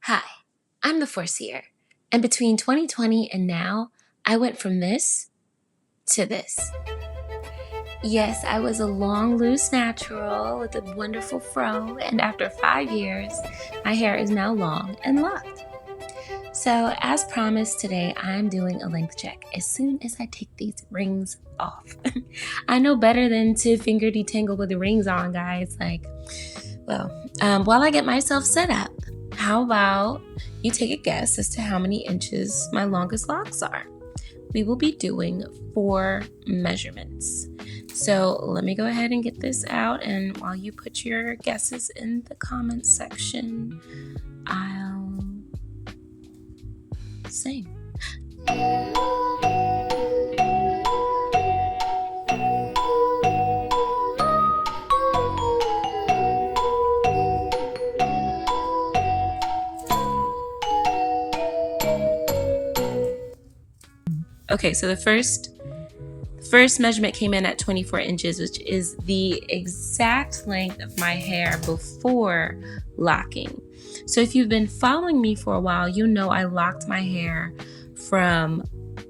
Hi, I'm the Foreseer, and between 2020 and now, I went from this to this. Yes, I was a long, loose natural with a wonderful fro, and after 5 years, my hair is now long and locked. So, as promised, today I'm doing a length check as soon as I take these rings off. I know better than to finger detangle with the rings on, guys. While I get myself set up, how about you take a guess as to how many inches my longest locks are? We will be doing 4 measurements. So let me go ahead and get this out, and while you put your guesses in the comments section, I'll sing. Okay, so the first measurement came in at 24 inches, which is the exact length of my hair before locking. So if you've been following me for a while, you know I locked my hair from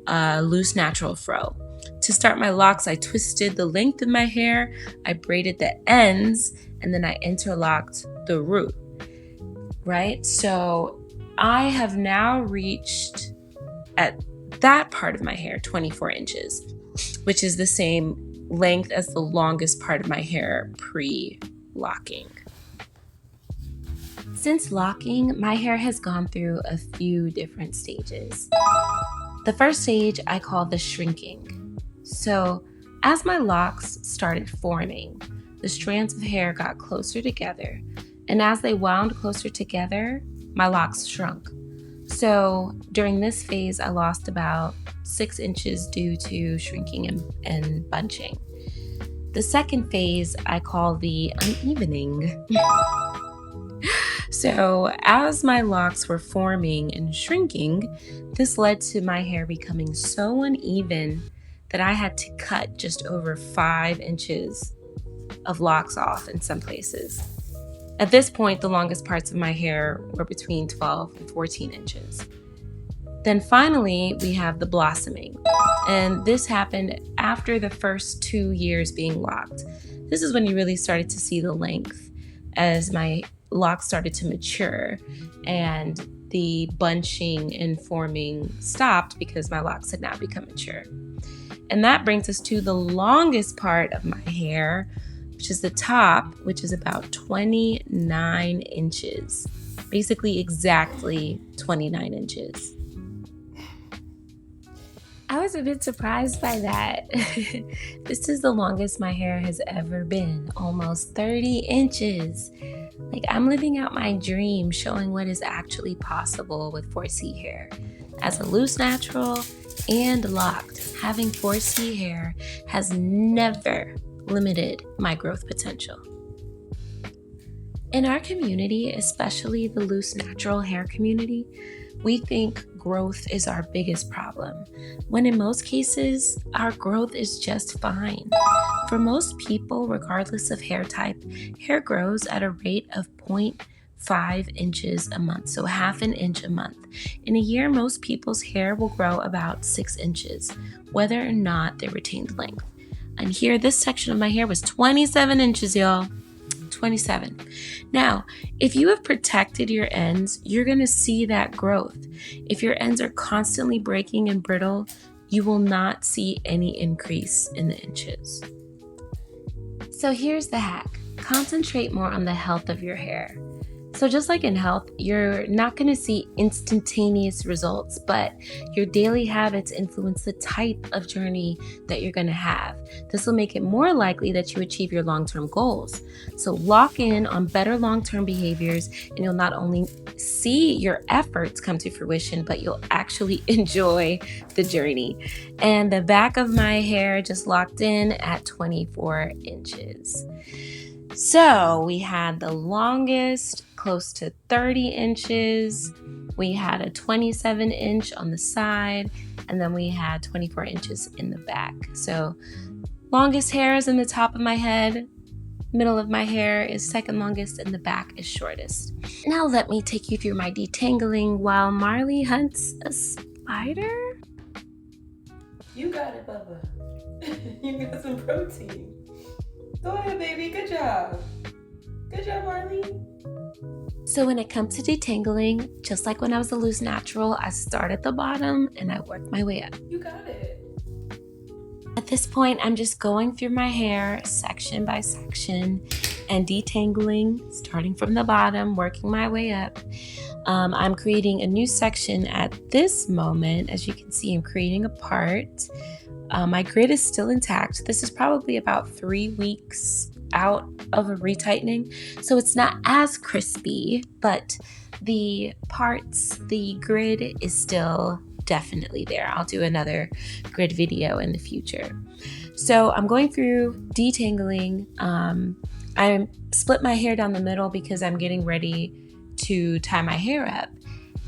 a loose natural fro. To start my locks, I twisted the length of my hair, I braided the ends, and then I interlocked the root, right? So I have now reached at that part of my hair 24 inches, which is the same length as the longest part of my hair pre-locking. Since locking, my hair has gone through a few different stages. The first stage I call the shrinking. So as my locks started forming, the strands of hair got closer together, and as they wound closer together, my locks shrunk. So during this phase, I lost about 6 inches due to shrinking and bunching. The second phase I call the unevening. So as my locks were forming and shrinking, this led to my hair becoming so uneven that I had to cut just over 5 inches of locks off in some places. At this point, the longest parts of my hair were between 12 and 14 inches. Then finally, we have the blossoming. And this happened after the first 2 years being locked. This is when you really started to see the length as my locks started to mature and the bunching and forming stopped because my locks had now become mature. And that brings us to the longest part of my hair, which is the top, which is about 29 inches. Basically exactly 29 inches. I was a bit surprised by that. This is the longest my hair has ever been, almost 30 inches. Like, I'm living out my dream, showing what is actually possible with 4C hair. As a loose natural and locked, having 4C hair has never limited my growth potential. In our community, especially the loose natural hair community, we think growth is our biggest problem, when in most cases, our growth is just fine. For most people, regardless of hair type, hair grows at a rate of 0.5 inches a month, so half an inch a month. In a year, most people's hair will grow about 6 inches, whether or not they retained length. And here, this section of my hair was 27 inches, y'all. 27. Now, if you have protected your ends, you're going to see that growth. If your ends are constantly breaking and brittle, you will not see any increase in the inches. So here's the hack. Concentrate more on the health of your hair. So just like in health, you're not going to see instantaneous results, but your daily habits influence the type of journey that you're going to have. This will make it more likely that you achieve your long-term goals. So lock in on better long-term behaviors, and you'll not only see your efforts come to fruition, but you'll actually enjoy the journey. And the back of my hair just locked in at 24 inches. So we had the longest close to 30 inches. We had a 27 inch on the side, and then we had 24 inches in the back. So longest hair is in the top of my head, Middle of my hair is second longest and the back is shortest. Now let me take you through my detangling while Marley hunts a spider. You got it, Bubba. You got some protein. Go ahead, baby. Good job. Good job, Marley. So when it comes to detangling, just like when I was a loose natural, I start at the bottom and I work my way up. You got it. At this point, I'm just going through my hair section by section and detangling, starting from the bottom, working my way up. I'm creating a new section at this moment. As you can see, I'm creating a part. My grid is still intact. This is probably about 3 weeks out of a retightening, so it's not as crispy, but the grid is still definitely there. I'll do another grid video in the future. So I'm going through detangling. I split my hair down the middle because I'm getting ready to tie my hair up.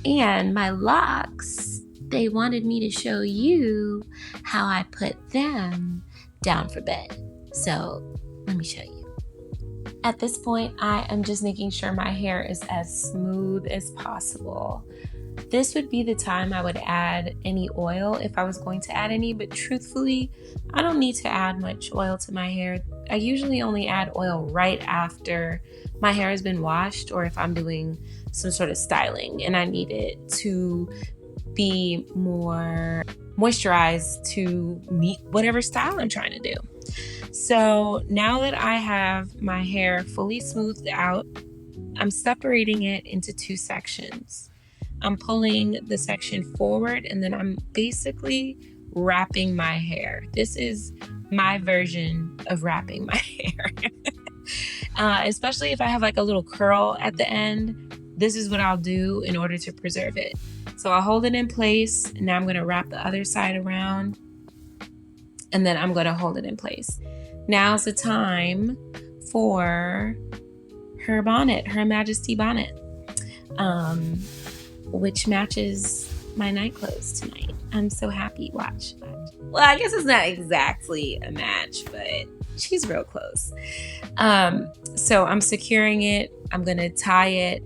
And my locks, they wanted me to show you how I put them down for bed. So let me show you. At this point, I am just making sure my hair is as smooth as possible. This would be the time I would add any oil if I was going to add any, but truthfully, I don't need to add much oil to my hair. I usually only add oil right after my hair has been washed or if I'm doing some sort of styling and I need it to be more moisturized to meet whatever style I'm trying to do. So now that I have my hair fully smoothed out, I'm separating it into 2 sections. I'm pulling the section forward and then I'm basically wrapping my hair. This is my version of wrapping my hair. Especially if I have like a little curl at the end, this is what I'll do in order to preserve it. So I'll hold it in place and now I'm gonna wrap the other side around and then I'm gonna hold it in place. Now's the time for her bonnet, Her Majesty bonnet. Which matches my night clothes tonight. I'm so happy. Watch. Well, I guess it's not exactly a match, but she's real close. So I'm securing it. I'm going to tie it.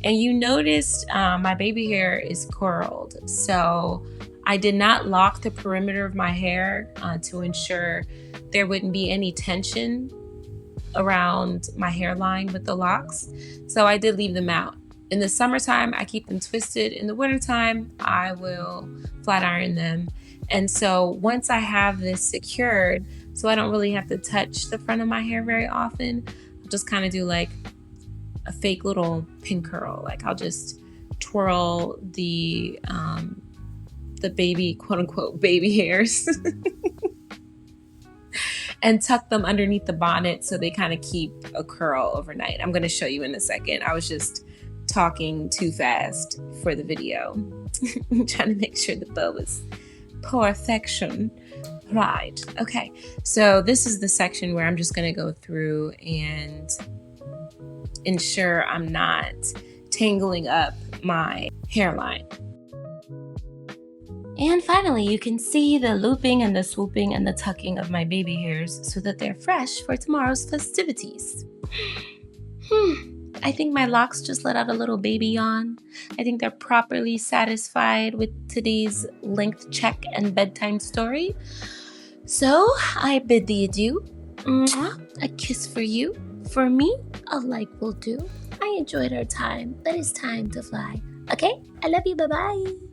And you noticed my baby hair is curled. So I did not lock the perimeter of my hair to ensure there wouldn't be any tension around my hairline with the locks. So I did leave them out. In the summertime, I keep them twisted. In the wintertime, I will flat iron them. And so once I have this secured, so I don't really have to touch the front of my hair very often, I'll just kind of do like a fake little pin curl. Like I'll just twirl the baby, quote unquote, baby hairs and tuck them underneath the bonnet so they kind of keep a curl overnight. I'm going to show you in a second. I was just talking too fast for the video. I'm trying to make sure the bow is perfection. Right. Okay. So this is the section where I'm just going to go through and ensure I'm not tangling up my hairline. And finally, you can see the looping and the swooping and the tucking of my baby hairs so that they're fresh for tomorrow's festivities. I think my locks just let out a little baby yawn. I think they're properly satisfied with today's length check and bedtime story. So I bid thee adieu. A kiss for you. For me, a like will do. I enjoyed our time, but it's time to fly. Okay? I love you. Bye-bye.